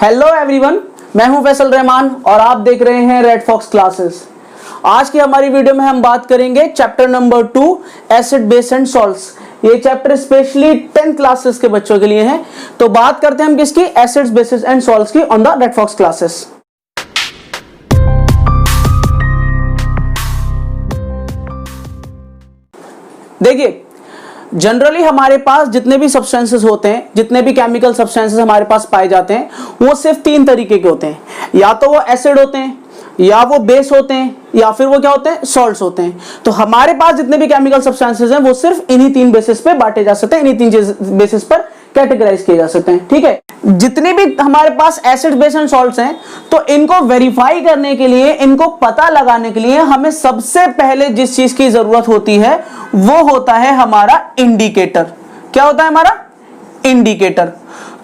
Hello everyone, मैं हूं फैसल रहमान और आप देख रहे हैं रेड फॉक्स क्लासेस। आज की हमारी वीडियो में हम बात करेंगे chapter number 2 acid base and salts. ये चैप्टर स्पेशली 10th क्लासेस के बच्चों के लिए है। तो बात करते हैं हम किसकी, एसिड्स बेसिस एंड सॉल्ट्स की on the Red Fox classes. देखिए, जनरली हमारे पास जितने भी सब्सटेंसेस होते हैं, जितने भी केमिकल सब्सटेंसेस हमारे पास पाए जाते हैं, वो सिर्फ 3 तरीके के होते हैं। या तो वो एसिड होते हैं, या वो बेस होते हैं, या फिर वो क्या होते हैं, सॉल्ट्स होते हैं। तो हमारे पास जितने भी केमिकल सब्सटेंसेस हैं वो सिर्फ इन्हीं 3 बेसिस पे बांटे जा सकते हैं, इन्हीं 3 बेसिस पर कैटेगराइज किए जा सकते हैं। ठीक है, जितने भी हमारे पास एसिड बेस एंड सॉल्ट्स हैं, तो इनको वेरीफाई करने के लिए, इनको पता लगाने के लिए हमें सबसे पहले जिस चीज की जरूरत होती है वो होता है हमारा इंडिकेटर। क्या होता है हमारा इंडिकेटर।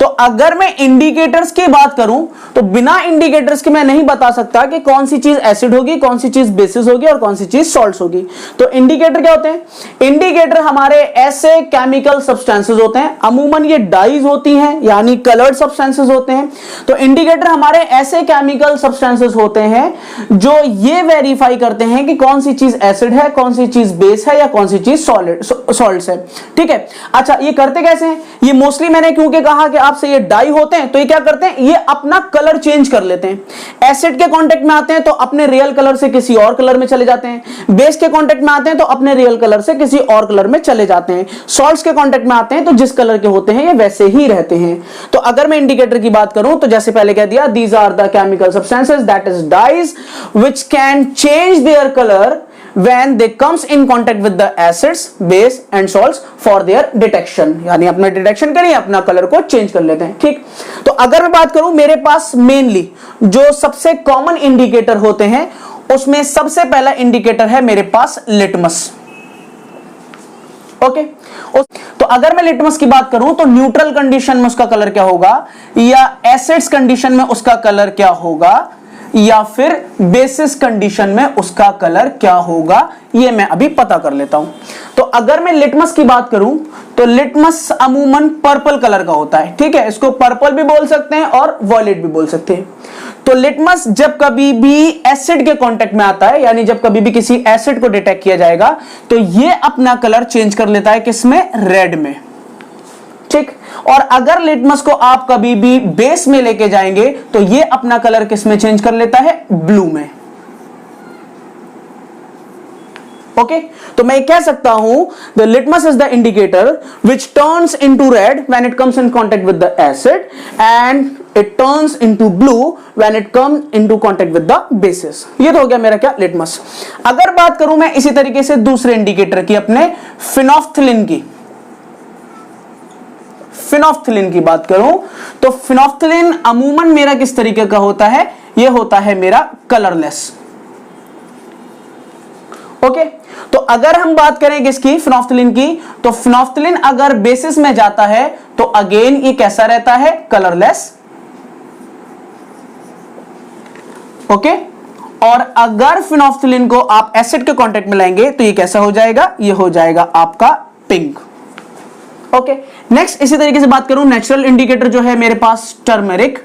तो अगर मैं इंडिकेटर्स की बात करूं तो बिना इंडिकेटर्स के मैं नहीं बता सकता कि कौन सी चीज एसिड होगी, कौन सी चीज बेसिस होगी और कौन सी चीज सॉल्ट्स होगी। तो इंडिकेटर क्या होते हैं? इंडिकेटर हमारे ऐसे केमिकल सब्सटेंसेस होते हैं, अमूमन ये डाइज होती हैं यानी कलर्ड सब्सटेंसेस होते हैं। तो इंडिकेटर हमारे ऐसे केमिकल सब्सटेंसेस होते हैं जो ये वेरीफाई करते हैं कि कौन सी चीज एसिड है, कौन सी चीज बेस है या कौन सी चीज सॉल्ट्स है। ठीक है, अच्छा ये करते कैसे हैं? ये मोस्टली मैंने क्योंकि कहा कि आपसे ये डाई होते हैं, तो ये क्या करते हैं, ये अपना कलर चेंज कर लेते हैं। एसिड के कांटेक्ट में आते हैं तो अपने रियल कलर से किसी और कलर में चले जाते हैं। बेस के कांटेक्ट में आते हैं तो अपने रियल कलर से किसी और कलर में चले जाते हैं। सॉल्ट्स के कांटेक्ट में आते हैं तो जिस कलर के होते हैं ये वैसे ही रहते हैं। तो अगर मैं इंडिकेटर की बात करूं तो जैसे पहले कह दिया, these are the chemical substances that is dyes which can change their colour when they comes in contact with the acids, base and salts for their detection, यानी अपना डिटेक्शन करिए, अपना कलर को चेंज कर लेते हैं। ठीक, तो अगर मैं बात करूं, मेरे पास मेनली जो सबसे कॉमन इंडिकेटर होते हैं उसमें सबसे पहला इंडिकेटर है मेरे पास लिटमस। ओके, तो अगर मैं लिटमस की बात करूं तो न्यूट्रल कंडीशन में उसका कलर क्या होगा, या एसिड्स कंडीशन में उसका कलर क्या होगा, या फिर बेसिस कंडीशन में उसका कलर क्या होगा, ये मैं अभी पता कर लेता हूं। तो अगर मैं लिटमस की बात करूं तो लिटमस अमूमन पर्पल कलर का होता है। ठीक है, इसको पर्पल भी बोल सकते हैं और वॉयलेट भी बोल सकते हैं। तो लिटमस जब कभी भी एसिड के कांटेक्ट में आता है, यानी जब कभी भी किसी एसिड को डिटेक्ट किया जाएगा, तो ये अपना कलर चेंज कर लेता है किसमें, रेड में। ठीक, और अगर लिटमस को आप कभी भी बेस में लेके जाएंगे तो ये अपना कलर किसमें चेंज कर लेता है, ब्लू में। ओके, तो मैं कह सकता हूं the litmus is the indicator which turns into red when it comes in contact with the acid and it turns into blue when it comes into contact with the basis. ये तो हो गया मेरा क्या, लिटमस। अगर बात करूं मैं इसी तरीके से दूसरे इंडिकेटर की, अपने फिनोल्फ्थालीन की, फिनोल्फ्थालीन की बात करूं तो फिनोल्फ्थालीन अमूमन मेरा किस तरीके का होता है, यह होता है मेरा कलरलेस। ओके, तो अगर हम बात करें किसकी, फिनोल्फ्थालीन की, तो फिनोल्फ्थालीन अगर बेसिस में जाता है तो अगेन ये कैसा रहता है, कलरलेस। ओके, और अगर फिनोल्फ्थालीन को आप एसिड के कांटेक्ट में लाएंगे तो ये कैसा हो जाएगा, ये हो जाएगा आपका पिंक। ओके, नेक्स्ट इसी तरीके से बात करूं, नेचुरल इंडिकेटर जो है मेरे पास टर्मरिक।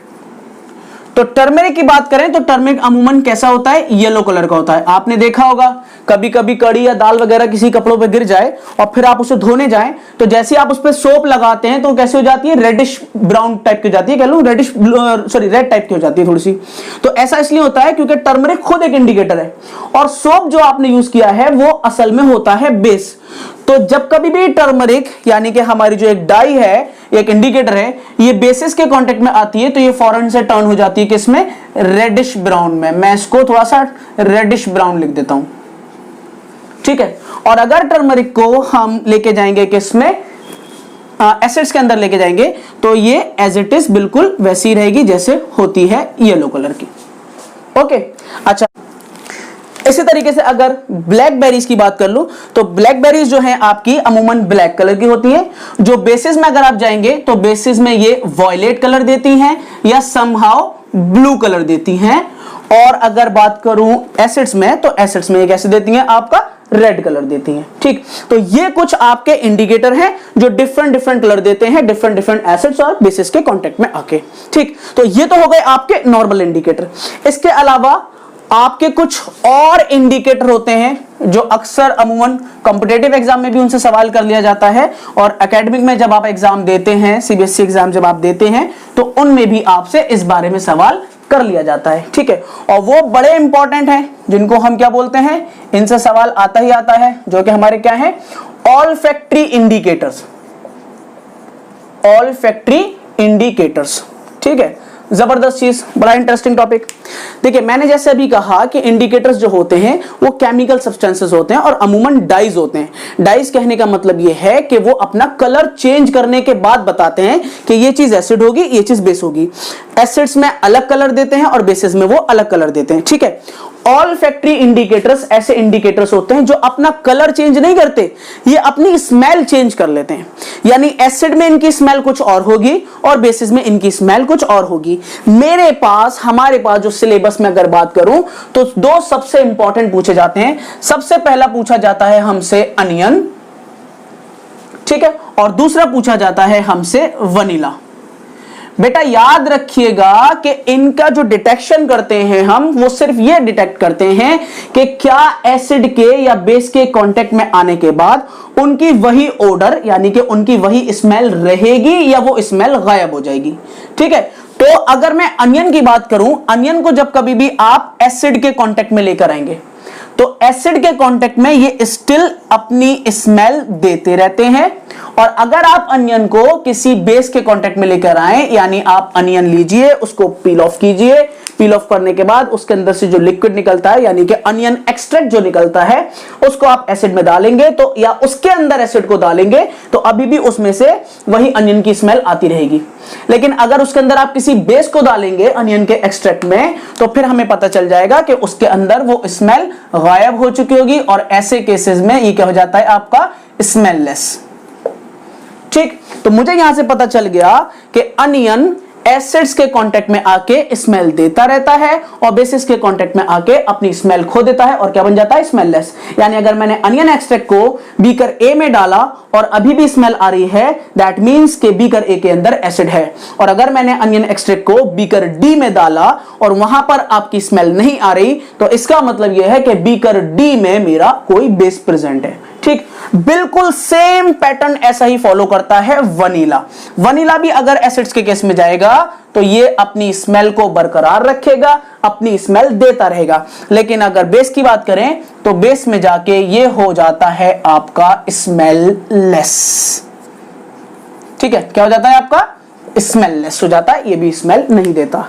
तो टर्मरिक की बात करें तो टर्मरिक अमूमन कैसा होता है, येलो कलर का होता है। आपने देखा होगा कभी कभी कड़ी या दाल वगैरह किसी कपड़ों पे गिर जाए और फिर आप उसे धोने जाएं तो जैसे आप उस पे सोप लगाते हैं तो कैसे हो जाती है, रेडिश ब्राउन टाइप की हो जाती है, कह लो रेडिश रेड टाइप की हो जाती है थोड़ी सी। तो ऐसा इसलिए होता है क्योंकि टर्मरिक खुद एक इंडिकेटर है और सोप जो आपने यूज किया है वो असल में होता है बेस। तो जब कभी भी टर्मरिक यानी कि हमारी जो एक डाई है, एक इंडिकेटर है, ये बेसिस के कांटेक्ट में आती है तो ये फौरन से टर्न हो जाती है किसमें, रेडिश ब्राउन में। मैं इसको थोड़ा सा रेडिश ब्राउन लिख देता हूं। ठीक है, और अगर टर्मरिक को हम लेके जाएंगे किसमें, एसिड्स के अंदर लेके जाएंगे तो ये एज इट इज बिल्कुल वैसी रहेगी जैसे होती है येलो कलर की। ओके, अच्छा इसी तरीके से अगर ब्लैकबेरीज की बात कर लूं तो ब्लैकबेरीज जो है आपकी अमूमन ब्लैक कलर की होती है। जो बेसिस में अगर आप जाएंगे तो बेसिस में ये वॉयलेट कलर देती हैं या समहाउ ब्लू कलर देती हैं। और अगर बात करूं एसिड्स में तो एसिड्स में ये कैसे देती हैं, आपका रेड कलर देती हैं। ठीक, तो ये कुछ आपके इंडिकेटर हैं जो डिफरेंट कलर देते हैं डिफरेंट एसिड्स और बेसिस के कांटेक्ट में आके। ठीक, तो ये तो हो गए आपके नॉर्मल इंडिकेटर। इसके अलावा आपके कुछ और इंडिकेटर होते हैं जो अक्सर अमूमन कॉम्पिटिटिव एग्जाम में भी उनसे सवाल कर लिया जाता है, और एकेडमिक में जब आप एग्जाम देते हैं, सीबीएसई एग्जाम जब आप देते हैं, तो उनमें भी आपसे इस बारे में सवाल कर लिया जाता है। ठीक है, और वो बड़े इंपॉर्टेंट हैं जिनको हम क्या बोलते हैं, इनसे सवाल आता ही आता है, जो कि हमारे क्या है, ऑल्फैक्टरी इंडिकेटर्स। ऑल्फैक्टरी इंडिकेटर्स, ठीक है, जबरदस्त चीज, बड़ा इंटरेस्टिंग टॉपिक। देखिए, मैंने जैसे अभी कहा कि इंडिकेटर्स जो होते हैं वो केमिकल सब्सटेंसेस होते हैं और अमूमन डाइज होते हैं। डाइज कहने का मतलब ये है कि वो अपना कलर चेंज करने के बाद बताते हैं कि ये चीज एसिड होगी, ये चीज बेस होगी। एसिड्स में अलग कलर देते हैं और बेसिस में वो अलग कलर देते हैं। ठीक है, ऑल्फैक्टरी इंडिकेटर्स ऐसे इंडिकेटर्स होते हैं जो अपना कलर चेंज नहीं करते, ये अपनी स्मेल चेंज कर लेते हैं। यानी एसिड में इनकी स्मेल कुछ और होगी और बेसिस में इनकी स्मेल कुछ और होगी। हमारे पास जो सिलेबस में अगर बात करूं तो दो सबसे इंपॉर्टेंट पूछे जाते हैं। सबसे पहला पूछा जाता है हमसे अनियन, ठीक है, और दूसरा पूछा जाता है हमसे वनीला। बेटा याद रखिएगा कि इनका जो डिटेक्शन करते हैं हम, वो सिर्फ ये डिटेक्ट करते हैं कि क्या एसिड के या बेस के कांटेक्ट में आने के बाद उनकी वही ऑर्डर यानी कि उनकी वही स्मेल रहेगी या वो स्मेल गायब हो जाएगी। ठीक है, तो अगर मैं अनियन की बात करूं, अनियन को जब कभी भी आप एसिड के कांटेक्ट में लेकर आएंगे तो एसिड के कांटेक्ट में ये स्टिल अपनी स्मेल देते रहते हैं, और अगर आप अनियन को किसी बेस के कांटेक्ट में लेकर आए, यानी आप अनियन लीजिए, उसको पील ऑफ कीजिए, पील ऑफ करने के बाद उसके अंदर से जो लिक्विड निकलता है यानी कि अनियन एक्सट्रैक्ट जो निकलता है उसको आप एसिड में डालेंगे तो, या उसके अंदर एसिड को डालेंगे तो अभी भी उसमें से वही अनियन की स्मेल आती रहेगी। लेकिन अगर उसके अंदर आप किसी बेस को डालेंगे अनियन के एक्सट्रैक्ट में, तो फिर हमें पता चल जाएगा कि उसके अंदर वो स्मेल गायब हो चुकी होगी, और ऐसे केसेस में ये क्या हो जाता है, आपका स्मेललेस। ठीक, तो मुझे यहां से पता चल गया कि अनियन एसिड्स के कांटेक्ट में आके स्मेल देता रहता है और बेसिस के कांटेक्ट में आके अपनी स्मेल खो देता है और क्या बन जाता है, स्मेललेस। यानी अगर मैंने अनियन एक्सट्रैक्ट को बीकर ए में डाला और अभी भी स्मेल आ रही है, दैट मींस कि बीकर ए के अंदर एसिड है। और अगर मैंने अनियन एक्सट्रैक्ट को बीकर डी में डाला और वहां पर आपकी स्मेल नहीं आ रही, तो इसका मतलब यह है कि बीकर डी में मेरा कोई बेस प्रेजेंट है। ठीक, बिल्कुल सेम पैटर्न ऐसा ही फॉलो करता है वनीला। वनीला भी अगर एसिड्स के केस में जाएगा तो ये अपनी स्मेल को बरकरार रखेगा, अपनी स्मेल देता रहेगा। लेकिन अगर बेस की बात करें तो बेस में जाके ये हो जाता है आपका स्मेललेस। ठीक है, क्या हो जाता है, आपका स्मेललेस हो जाता है, ये भी स्मेल नहीं देता।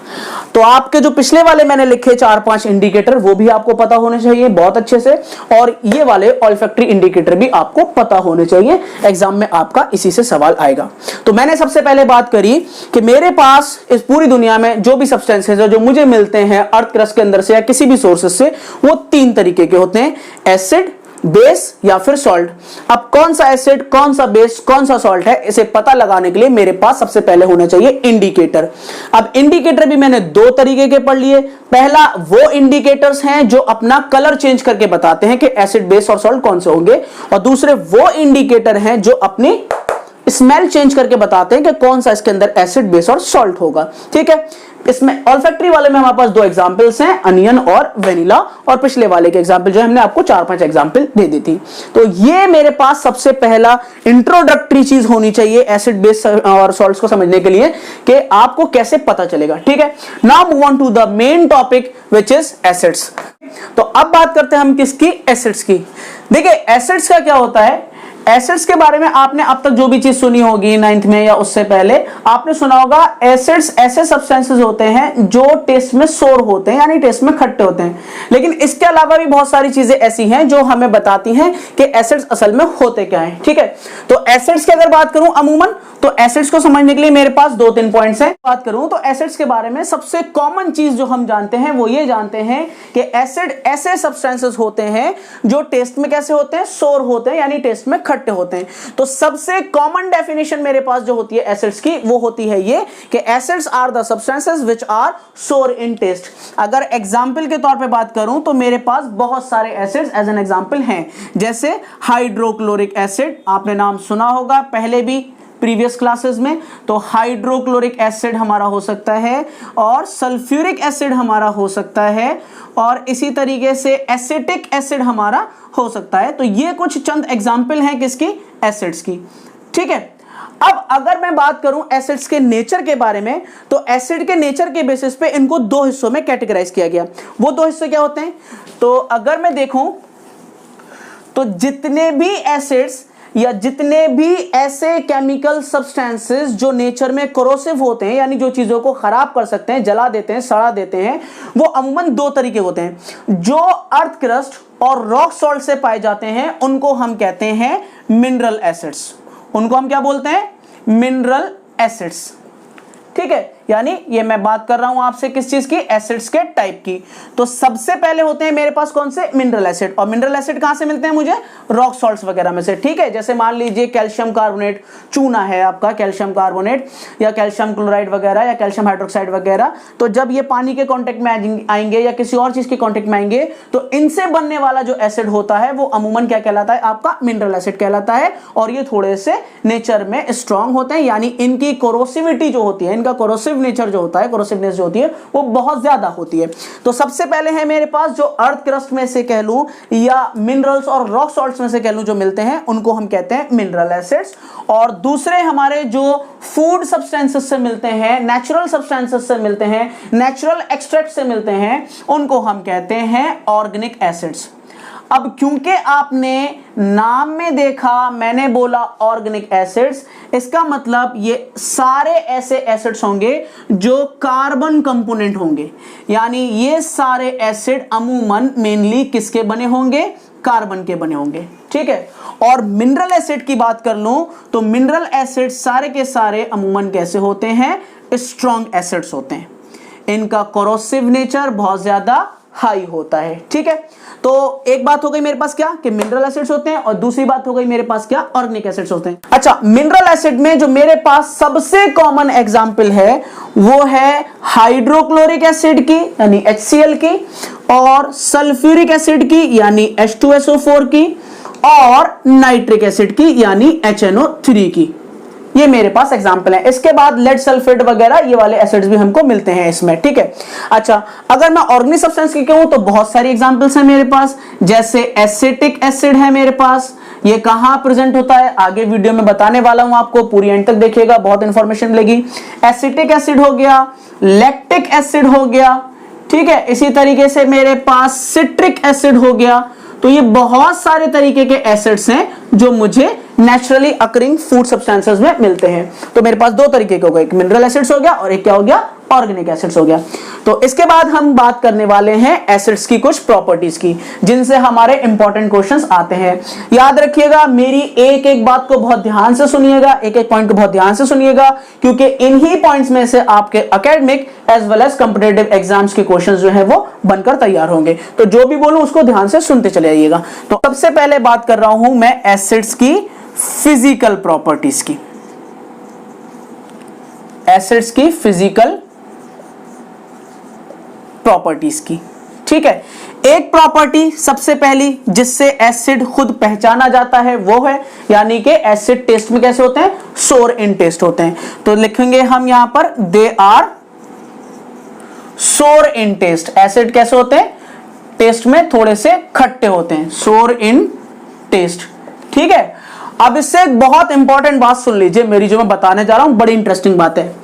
तो आपके जो पिछले वाले मैंने लिखे 4-5 इंडिकेटर वो भी आपको पता होने चाहिए बहुत अच्छे से, और ये वाले ऑल्फैक्टरी इंडिकेटर भी आपको पता होने चाहिए, एग्जाम में आपका इसी से सवाल आएगा। तो मैंने सबसे पहले बात करी कि मेरे पास इस पूरी दुनिया में जो भी सब्सटेंसेस है जो मुझे मिलते हैं अर्थ क्रस्ट के अंदर से या किसी भी सोर्सेस से, वो 3 तरीके के होते हैं, एसिड, बेस या फिर सॉल्ट। अब कौन सा एसिड, कौन सा बेस, कौन सा सॉल्ट है, इसे पता लगाने के लिए मेरे पास सबसे पहले होने चाहिए इंडिकेटर। अब इंडिकेटर भी मैंने 2 तरीके के पढ़ लिए। पहला वो इंडिकेटर्स हैं जो अपना कलर चेंज करके बताते हैं कि एसिड, बेस और सॉल्ट कौन से होंगे, और दूसरे वो इंडिकेटर हैं जो अपनी स्मेल चेंज करके बताते हैं कि कौन सा इसके अंदर एसिड, बेस और सॉल्ट होगा। ठीक है, इसमें ऑल्फैक्टरी वाले में हमारे पास 2 एग्जांपल्स हैं, अनियन और वेनिला, और पिछले वाले के एग्जांपल जो हमने आपको 4-5 एग्जांपल दे दी थी। तो ये मेरे पास सबसे पहला इंट्रोडक्टरी चीज होनी चाहिए एसिड, बेस और सॉल्ट्स को समझने के लिए कि आपको कैसे पता चलेगा। ठीक है, now move on to the main topic which is acids. तो अब बात करते हैं हम किसकी, एसिड्स की। देखिए एसिड्स का क्या होता है, एसिड्स के बारे में आपने अब तक जो भी चीज सुनी होगी 9th में या उससे पहले, आपने सुना होगा एसिड्स ऐसे सब्सटेंसेस होते हैं जो टेस्ट में सोर होते हैं, यानी टेस्ट में खट्टे होते हैं। लेकिन इसके अलावा भी बहुत सारी चीजें ऐसी हैं जो हमें बताती हैं कि एसिड्स असल में होते क्या हैं। ठीक है, तो एसिड्स की अगर बात करूं अमूमन, तो एसिड्स को समझने के लिए मेरे पास 2-3 पॉइंट्स हैं। बात करूं तो एसिड्स के बारे में सबसे कॉमन चीज जो हम जानते हैं वो ये जानते हैं कि एसिड ऐसे सब्सटेंसेस होते हैं जो टेस्ट में कैसे होते हैं, सोर होते हैं, यानी टेस्ट में खट्टे होते हैं। तो सबसे कॉमन डेफिनेशन मेरे पास जो होती है एसिड्स की वो होती है ये कि acids are the substances which are sour in test. अगर एग्जांपल के तौर पे बात करूं तो मेरे पास बहुत सारे एसिड्स एज एन एग्जांपल हैं, जैसे हाइड्रोक्लोरिक एसिड, आपने नाम सुना होगा पहले भी प्रीवियस क्लासेस में। तो हाइड्रोक्लोरिक एसिड हमारा हो सकता है और सल्फ्यूरिक एसिड हमारा हो सकता है और इसी तरीके से एसिटिक एसिड हमारा हो सकता है। तो ये कुछ चंद एग्जाम्पल हैं किसकी, एसिड्स की। ठीक है, अब अगर मैं बात करूं एसिड्स के नेचर के बारे में, तो एसिड के नेचर के बेसिस पे इनको दो हिस्सों में कैटेगराइज किया गया। वो दो हिस्से क्या होते हैं, तो अगर मैं देखूं तो जितने भी एसिड्स या जितने भी ऐसे केमिकल सब्सटेंसेस जो नेचर में कोरोसिव होते हैं, यानी जो चीजों को खराब कर सकते हैं, जला देते हैं, सड़ा देते हैं, वो अमूमन दो तरीके होते हैं। जो अर्थ क्रस्ट और रॉक सॉल्ट से पाए जाते हैं उनको हम कहते हैं मिनरल एसिड्स। उनको हम क्या बोलते हैं, मिनरल एसिड्स। ठीक है, यानी ये मैं बात कर रहा हूं आपसे किस चीज की, एसिड्स के टाइप की। तो सबसे पहले होते हैं मेरे पास कौन से, मिनरल एसिड। और मिनरल एसिड कहां से मिलते हैं मुझे, रॉक सॉल्ट्स वगैरह में से। ठीक है, जैसे मान लीजिए कैल्शियम कार्बोनेट, चूना है आपका कैल्शियम कार्बोनेट या कैल्शियम क्लोराइड वगैरह या कैल्शियम हाइड्रोक्साइड वगैरह, तो जब ये पानी के कॉन्टेक्ट में आएंगे या किसी और चीज के कॉन्टेक्ट में आएंगे तो इनसे बनने वाला जो एसिड होता है वो अमूमन क्या कहलाता है, आपका मिनरल एसिड कहलाता है। और ये थोड़े से नेचर में स्ट्रॉन्ग होते हैं, यानी इनकी कोरोसिविटी जो होती है, इनका कोरोसिव नेचर जो होता है, कोरोसिवनेस जो होती है वो बहुत ज्यादा होती है। तो सबसे पहले है मेरे पास जो अर्थ क्रस्ट में से कह लूं या मिनरल्स और रॉक सॉल्ट्स में से कह लूं जो मिलते हैं उनको हम कहते हैं मिनरल एसिड्स। और दूसरे हमारे जो फूड सब्सटेंसेस से मिलते हैं, नेचुरल सब्सटेंसेस से मिलते हैं, नेचुरल एक्सट्रैक्ट से मिलते हैं, उनको हम कहते हैं ऑर्गेनिक एसिड्स। अब क्योंकि आपने नाम में देखा मैंने बोला ऑर्गेनिक एसिड्स, इसका मतलब ये सारे ऐसे एसिड्स होंगे जो कार्बन कंपोनेंट होंगे, यानी ये सारे एसिड अमूमन मेनली किसके बने होंगे, कार्बन के बने होंगे। ठीक है, और मिनरल एसिड की बात कर लूं तो मिनरल एसिड सारे के सारे अमूमन कैसे होते हैं, स्ट्रॉन्ग एसिड्स होते हैं। इनका कोरोसिव नेचर बहुत ज्यादा हाई होता है। ठीक है, तो एक बात हो गई मेरे पास क्या कि मिनरल एसिड्स होते हैं, और दूसरी बात हो गई मेरे पास क्या, ऑर्गेनिक एसिड्स होते हैं। अच्छा, मिनरल एसिड में जो मेरे पास सबसे कॉमन एग्जांपल है वो है हाइड्रोक्लोरिक एसिड की यानी HCl की, और सल्फ्यूरिक एसिड की यानी H2SO4 की, और नाइट्रिक एसिड की यानी HNO3 की। ये मेरे पास एग्जाम्पल है। इसके बाद लेड सल्फेट वगैरह ये वाले एसिड्स भी हमको मिलते हैं इसमें। ठीक है, अच्छा अगर मैं ऑर्गेनिक सब्सटेंस की कहूं तो बहुत सारी एग्जांपल्स हैं मेरे पास, जैसे एसिटिक एसिड है मेरे पास। ये कहां प्रेजेंट होता है आगे वीडियो में बताने वाला हूं आपको, पूरी एंड तक देखिएगा, बहुत इंफॉर्मेशन मिलेगी। एसिटिक एसिड हो गया, लैक्टिक एसिड हो गया, ठीक है, इसी तरीके से मेरे पास सिट्रिक एसिड हो गया। तो ये बहुत सारे तरीके के एसिड्स हैं जो मुझे नेचुरली अकरिंग फूड सब्सटेंसेस में मिलते हैं। तो मेरे पास दो तरीके के हो गए, एक मिनरल एसिड्स हो गया और एक क्या हो गया, ऑर्गेनिक एसिड्स हो गया। तो इसके बाद हम बात करने वाले हैं एसिड्स की कुछ प्रॉपर्टीज की, जिनसे हमारे इंपॉर्टेंट क्वेश्चंस आते हैं। याद रखिएगा, मेरी एक एक बात को बहुत ध्यान से सुनिएगा, एक एक पॉइंट को बहुत ध्यान से सुनिएगा, क्योंकि इन्हीं पॉइंट्स में से आपके academic as well as competitive exams के क्वेश्चंस जो है वो बनकर तैयार होंगे। तो जो भी बोलूं उसको ध्यान से सुनते चले आइएगा। तो सबसे पहले बात कर रहा हूं मैं एसिड्स की फिजिकल प्रॉपर्टीज की, एसिड्स की फिजिकल प्रॉपर्टीज की। ठीक है, एक प्रॉपर्टी सबसे पहली जिससे एसिड खुद पहचाना जाता है वो है, यानी कि एसिड टेस्ट में कैसे होते हैं, सोर इन टेस्ट होते हैं। तो लिखेंगे हम यहां पर they are sour in test. Acid कैसे होते हैं, टेस्ट में थोड़े से खट्टे होते हैं, सोर इन टेस्ट। ठीक है, अब इससे एक बहुत इंपॉर्टेंट बात सुन लीजिए मेरी, जो मैं बताने जा रहा हूं बड़ी इंटरेस्टिंग बात है।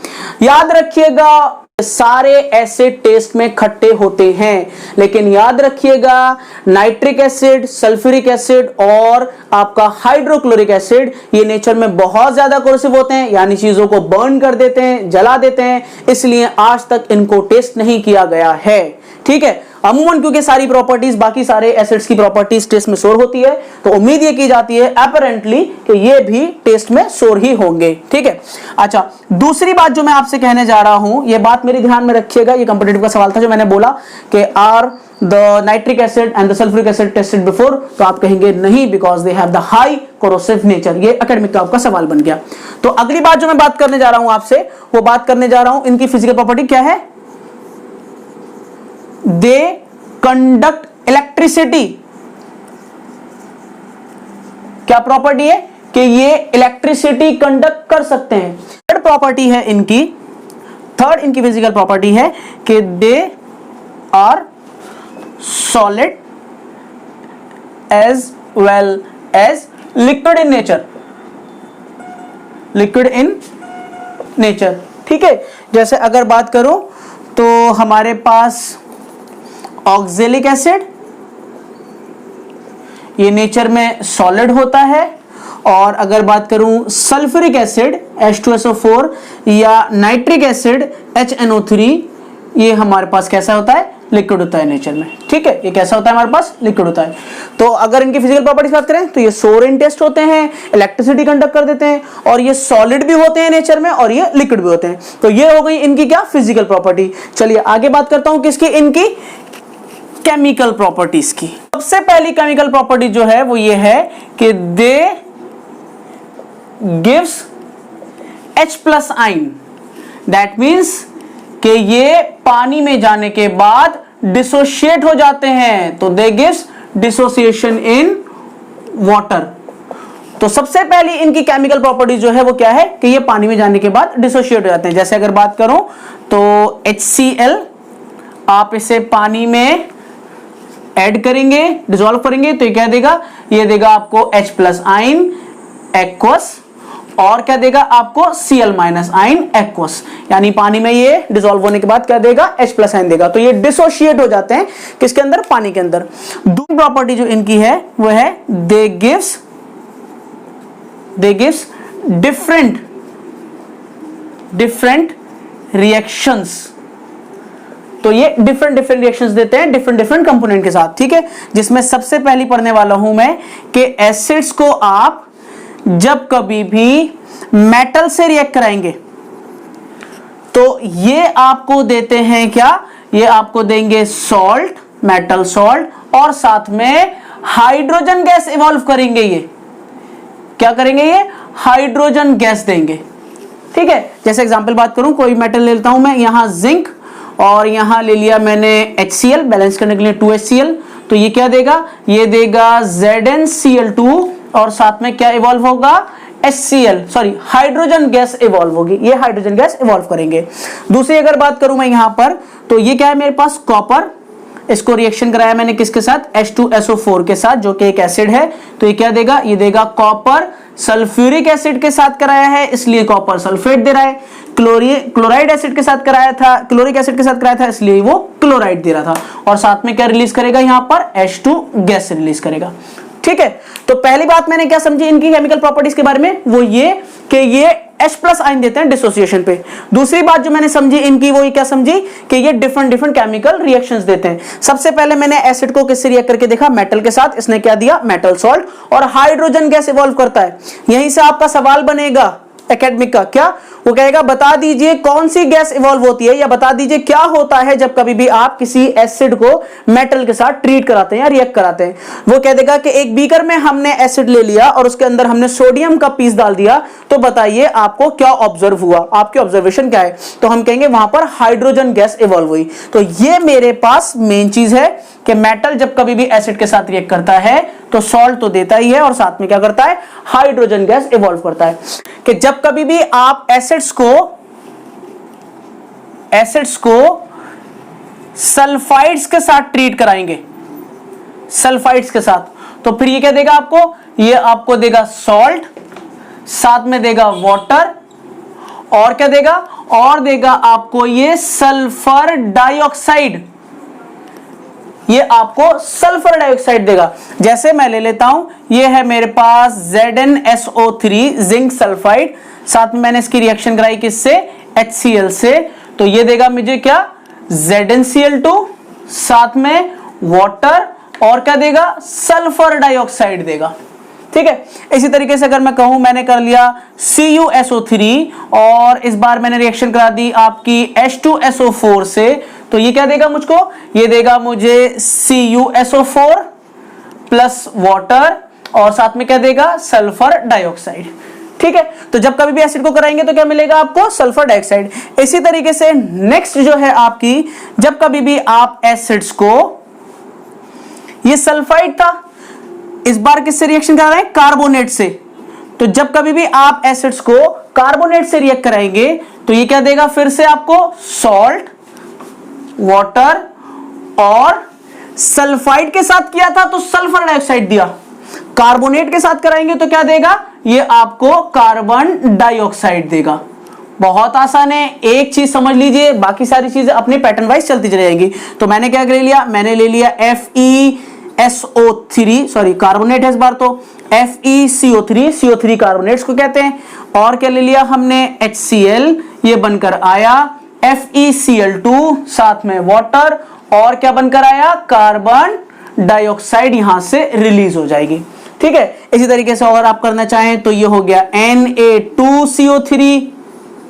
याद रखिएगा, सारे एसिड टेस्ट में खट्टे होते हैं, लेकिन याद रखिएगा नाइट्रिक एसिड, सल्फ्यूरिक एसिड और आपका हाइड्रोक्लोरिक एसिड ये नेचर में बहुत ज्यादा कोरोसिव होते हैं, यानी चीजों को बर्न कर देते हैं, जला देते हैं, इसलिए आज तक इनको टेस्ट नहीं किया गया है। ठीक है, अमूमन क्योंकि सारी प्रॉपर्टीज, बाकी सारे एसिड्स की प्रॉपर्टीज टेस्ट में शोर होती है, तो उम्मीद ये की जाती है अपरेंटली कि ये भी टेस्ट में शोर ही होंगे। ठीक है, अच्छा दूसरी बात जो मैं आपसे कहने जा रहा हूं, ये बात मेरी ध्यान में रखिएगा, ये कंपटीटिव का सवाल था जो मैंने बोला कि are the nitric acid and the sulphuric acid tested before, तो आप कहेंगे नहीं, because they have the high corrosive nature. ये एकेडमिक का आपका सवाल बन गया। तो अगली बात जो मैं बात करने जा रहा हूं आपसे, वो बात करने जा रहा हूं इनकी फिजिकल प्रॉपर्टी क्या है। They conduct electricity. क्या प्रॉपर्टी है कि ये इलेक्ट्रिसिटी कंडक्ट कर सकते हैं। थर्ड प्रॉपर्टी है इनकी, थर्ड इनकी फिजिकल प्रॉपर्टी है कि they are solid as well as liquid in nature, liquid in nature. ठीक है, जैसे अगर बात करूं तो हमारे पास ऑक्जेलिक एसिड, ये नेचर में सॉलिड होता है, और अगर बात करूं सल्फ्यूरिक एसिड H2SO4 या नाइट्रिक एसिड HNO3, ये हमारे पास कैसा होता है, लिक्विड होता है नेचर में। ठीक है, ये कैसा होता है हमारे पास, लिक्विड होता है। तो अगर इनकी फिजिकल प्रॉपर्टीज बात करें तो ये सोर इन टेस्ट होते हैं, इलेक्ट्रिसिटी कंडक्ट कर देते हैं, और ये सॉलिड भी होते हैं नेचर में, और ये लिक्विड भी होते हैं। तो ये हो गई इनकी क्या, फिजिकल प्रॉपर्टी। चलिए आगे बात करता हूं किसकी, इनकी केमिकल प्रॉपर्टीज की। सबसे पहली केमिकल प्रॉपर्टी जो है वो ये है कि they gives H+ ion. That means कि ये पानी में जाने के बाद डिसोशिएट हो जाते हैं, तो दे गिव्स डिसोसिएशन इन वाटर। तो सबसे पहली इनकी केमिकल प्रॉपर्टी जो है वो क्या है कि ये पानी में जाने के बाद डिसोशिएट हो जाते हैं। जैसे अगर बात करूं तो HCl, आप इसे पानी में ऐड करेंगे, डिसॉल्व करेंगे, तो ये क्या देगा, ये देगा आपको H+ आयन एक्वस, और क्या देगा आपको Cl- आयन एक्वस, यानी पानी में ये डिसॉल्व होने के बाद क्या देगा, H+ आयन देगा। तो ये डिसोशिएट हो जाते हैं किसके अंदर, पानी के अंदर। दूसरी प्रॉपर्टी जो इनकी है वो है दे गिव्स डिफरेंट रिएक्शंस। तो ये डिफरेंट रिएक्शंस देते हैं डिफरेंट कंपोनेंट के साथ। ठीक है, जिसमें सबसे पहली पढ़ने वाला हूं मैं कि एसिड्स को आप जब कभी भी मेटल से रिएक्ट कराएंगे तो ये आपको देते हैं क्या, ये आपको देंगे सॉल्ट, मेटल सॉल्ट, और साथ में हाइड्रोजन गैस इवॉल्व करेंगे। ये क्या करेंगे, ये हाइड्रोजन गैस देंगे। ठीक है, जैसे एग्जांपल बात करूं, कोई मेटल ले लेता हूं मैं, यहां जिंक, और यहां ले लिया मैंने HCl, बैलेंस करने के लिए 2HCl, तो ये क्या देगा, ये देगा ZnCl2, और साथ में क्या इवॉल्व होगा, हाइड्रोजन गैस इवॉल्व होगी, ये हाइड्रोजन गैस इवॉल्व करेंगे। दूसरी अगर बात करूं मैं यहां पर, तो ये क्या है मेरे पास, कॉपर, इसको रिएक्शन कराया मैंने किसके साथ, H2SO4 के साथ, जो कि एक एसिड है, तो ये क्या देगा, ये देगा कॉपर सल्फ्यूरिक एसिड के साथ कराया है, इसलिए कॉपर सल्फेट दे रहा है। क्लोराइड एसिड के साथ कराया था, क्लोरिक एसिड के साथ कराया था, इसलिए वो क्लोराइड दे रहा था, और साथ में क्या रिलीज करेगा, यहां पर H2 गैस रिलीज करेगा। ठीक है, तो पहली बात मैंने क्या समझी इनकी केमिकल प्रॉपर्टीज के बारे में, वो ये कि ये H+ आयन देते हैं डिसोसिएशन पे। दूसरी बात जो मैंने समझी इनकी, वो ये क्या समझी कि ये डिफरेंट केमिकल रिएक्शंस देते हैं। सबसे पहले मैंने एसिड को किससे रिएक्ट करके देखा, मेटल के साथ, इसने क्या दिया, मेटल सॉल्ट, और हाइड्रोजन गैस इवॉल्व करता है। यहीं से आपका सवाल बनेगा एकेडमिक का, क्या वो कहेगा, बता दीजिए कौन सी गैस इवॉल्व होती है, या बता दीजिए क्या होता है जब कभी भी आप किसी एसिड को मेटल के साथ ट्रीट कराते हैं या रिएक्ट कराते हैं। वो कह देगा कि एक बीकर में हमने एसिड ले लिया और उसके अंदर हमने सोडियम का पीस डाल दिया, तो बताइए आपको क्या ऑब्जर्व हुआ, आपकी ऑब्जर्वेशन क्या है, तो हम कहेंगे वहां पर हाइड्रोजन गैस इवॉल्व हुई। तो ये मेरे पास मेन चीज है कि मेटल जब कभी भी एसिड के साथ रिएक्ट करता है तो सॉल्ट तो देता ही है, और साथ में क्या करता है, हाइड्रोजन गैस इवॉल्व करता है। कि जब कभी भी आप एसिड्स को सल्फाइड्स के साथ ट्रीट कराएंगे, सल्फाइड्स के साथ, तो फिर ये क्या देगा आपको, ये आपको देगा सॉल्ट, साथ में देगा वाटर, और क्या देगा, और देगा आपको ये सल्फर डाइऑक्साइड, ये आपको सल्फर डाइऑक्साइड देगा। जैसे मैं ले लेता हूं, ये है मेरे पास ZnSO3 जिंक सल्फाइड, साथ में मैंने इसकी रिएक्शन कराई किससे, HCl से, तो ये देगा मुझे क्या, ZnCl2 साथ में वाटर और क्या देगा, सल्फर डाइऑक्साइड देगा। ठीक है, इसी तरीके से अगर मैं कहूं मैंने कर लिया CuSO3 और इस बार मैंने रिएक्शन करा दी आपकी H2SO4 से, तो ये क्या देगा मुझको, ये देगा मुझे CuSO4 प्लस वाटर और साथ में क्या देगा, सल्फर डाइऑक्साइड। ठीक है, तो जब कभी भी एसिड को कराएंगे तो क्या मिलेगा आपको, सल्फर डाइऑक्साइड। इसी तरीके से नेक्स्ट जो है आपकी, जब कभी भी आप एसिड्स को, ये सल्फाइड था, इस बार किससे रिएक्शन करा रहे हैं, कार्बोनेट से, तो जब कभी भी आप एसिड्स को कार्बोनेट से रिएक्ट कराएंगे तो ये क्या देगा, फिर से आपको सॉल्ट, वाटर और सल्फाइड के साथ किया था तो सल्फर डाइऑक्साइड दिया, कार्बोनेट के साथ कराएंगे तो क्या देगा, ये आपको कार्बन डाइऑक्साइड देगा। बहुत आसान है, एक चीज समझ लीजिए, बाकी सारी चीजें अपने पैटर्न वाइज चलती चली जाएगी। तो मैंने क्या ले लिया, मैंने ले लिया FeSO3, सॉरी कार्बोनेट है इस बार, तो FeCO3, CO3 कार्बोनेट्स को कहते हैं, और क्या ले लिया हमने, HCl, ये बनकर आया FeCl2, साथ में वाटर, और क्या बनकर आया, कार्बन डाइऑक्साइड यहां से रिलीज हो जाएगी। ठीक है, इसी तरीके से अगर आप करना चाहें तो ये हो गया Na2CO3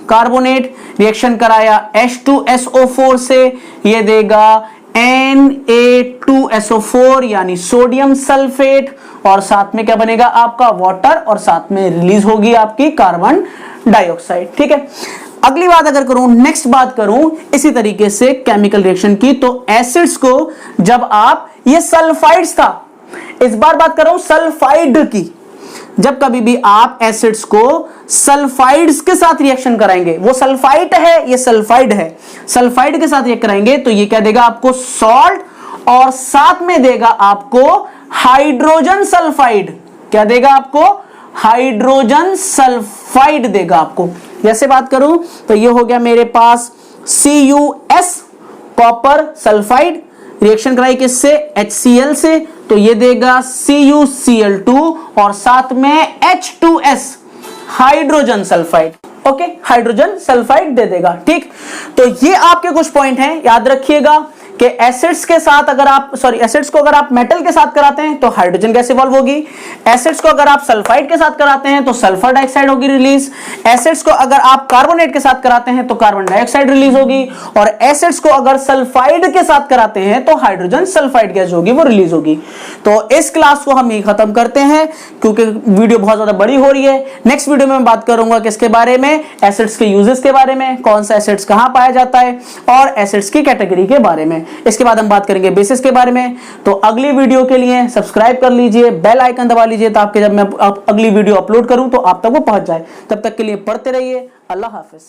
कार्बोनेट, रिएक्शन कराया H2SO4 से, ये देगा Na2SO4 यानी सोडियम सल्फेट, और साथ में क्या बनेगा आपका, वाटर, और साथ में रिलीज होगी आपकी कार्बन डाइऑक्साइड। ठीक है, अगली बात अगर करूं, नेक्स्ट बात करूं इसी तरीके से केमिकल रिएक्शन की, तो एसिड्स को जब आप, ये सल्फाइड्स था, इस बार बात कर रहा हूं सल्फाइड की, जब कभी भी आप एसिड्स को सल्फाइड्स के साथ रिएक्शन कराएंगे, वो सल्फाइड है, ये सल्फाइड है, सल्फाइड के साथ रिएक्ट कराएंगे तो ये क्या देगा आपको, सॉल्ट, और साथ में देगा आपको हाइड्रोजन सल्फाइड। क्या देगा आपको, हाइड्रोजन सल्फाइड देगा आपको। जैसे बात करूं तो ये हो गया मेरे पास CuS कॉपर सल्फाइड, रिएक्शन कराई किससे, HCl से, तो ये देगा CuCl2 और साथ में H2S hydrogen sulphide. Okay, hydrogen sulphide दे देगा। ठीक, तो ये आपके कुछ पॉइंट हैं, याद रखिएगा कि एसिड्स के साथ अगर आप, सॉरी एसिड्स को अगर आप मेटल के साथ कराते हैं तो हाइड्रोजन गैस इवॉल्व होगी, एसिड्स को अगर आप सल्फाइड के साथ कराते हैं तो सल्फर डाइऑक्साइड होगी रिलीज, एसिड्स को अगर आप कार्बोनेट के साथ कराते हैं तो कार्बन डाइऑक्साइड रिलीज होगी, और एसिड्स को अगर सल्फाइड के साथ कराते हैं तो हाइड्रोजन सल्फाइड गैस होगी वो रिलीज होगी। तो इस क्लास को हम यही खत्म करते हैं क्योंकि वीडियो बहुत ज्यादा बड़ी हो रही है। नेक्स्ट वीडियो में मैं बात करूंगा किसके बारे में, एसिड्स के यूजेस के बारे में, कौन सा एसिड्स कहां पाया जाता है, और एसिड्स की कैटेगरी के बारे में। इसके बाद हम बात करेंगे बेसिस के बारे में। तो अगली वीडियो के लिए सब्सक्राइब कर लीजिए, बेल आइकन दबा लीजिए ताकि जब मैं अगली वीडियो अपलोड करूं तो आप तक वो पहुंच जाए। तब तक के लिए पढ़ते रहिए। अल्लाह हाफिज।